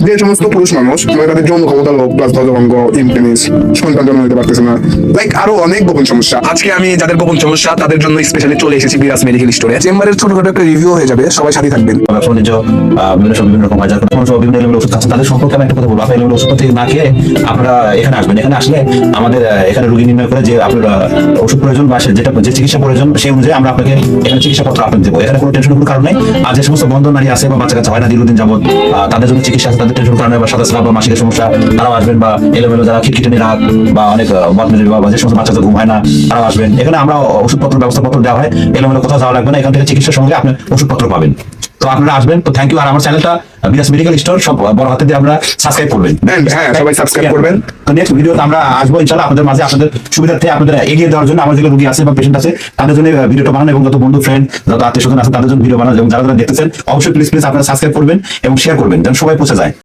যে সমস্ত পুরুষ মানুষ মানে তাদের যৌন ক্ষমতা লোপ প্লাস ধ্বজভঙ্গ ইমটেনিস সন্তান জন্ম দিতে পারতেছে না, লাইক আরো অনেক গোপন সমস্যা, আজকে আমি যাদের গোপন সমস্যা তাদের জন্য স্পেশালি চলে এসেছি বিরাজ মেডিকেল স্টোরে। চেম্বারের ছোটখাটো একটা রিভিউ হয়ে যাবে, সবাই সাথে থাকবেন। ব্যবসা বাণিজ্য বিভিন্ন রকম হয়, যার কারণে মানুষ বিভিন্ন লেভেলের ওষুধ খাচ্ছেন, তাদের সম্পর্কে আমি একটা কথা বলবো। আপনার লেভেলের ওষুধ না খেয়ে আপনারা এখানে আসবেন। এখানে আসলে আমাদের এখানে রোগী নির্ণয় করে যে আপনার ওষুধ প্রয়োজন বা যে চিকিৎসা প্রয়োজন সেই অনুযায়ী আমরা আপনাকে এখানে চিকিৎসাপত্র আপনাকে দেবো। এখানে কোনো টেনশনের কোনো কারণ নেই। আর যে সমস্ত বন্ধ নারী আছে বা বাচ্চা কাচ্চা হয় না দীর্ঘদিন যাবত, তাদের জন্য চিকিৎসা আছে, তাদের টেনশন কারণে বা সাদা স্রাব বা মাসিকের সমস্যা, তারাও আসবেন। বা এলোমেলো যারা খিটখিটানি রাত বা অনেক বদমেজাজি বা যে সমস্ত বাচ্চাদের ঘুম হয় না তারাও আসবেন। এখানে আমরা ওষুধপত্র ব্যবস্থাপত্র দেওয়া হয়, এলোমেলো কোথাও যাওয়া লাগবে না। এখান থেকে চিকিৎসার সঙ্গে আপনি ওষুধপত্র পাবেন। তো আপনারা আসবেন। তো থ্যাংক ইউ। আর আমার চ্যানেলটা বিরাজ মেডিকেল স্টোর সব বড় হাতে দিয়ে আমরা সাবস্ক্রাইব করবেন। হ্যাঁ, সবাই সাবস্ক্রাইব করবেন। তো নেক্সট ভিডিওতে আমরা আসবো ইনশাআল্লাহ আপনাদের মাঝে, আপনাদের সুবিধার্থে আপনাদের এগিয়ে দেওয়ার জন্য। আমার যেগুলো রোগী আছে বা পেশেন্ট আছে তাদের জন্য ভিডিওটা বানানো, এবং যত বন্ধু ফ্রেন্ড যত আত্মীয় স্বজন আছে তাদের জন্য ভিডিও বানানো, এবং যারা দেখতেছেন অবশ্যই প্লিজ আপনারা সাবস্ক্রাইব করবেন এবং শেয়ার করবেন যেন সবাই পৌঁছে যায়।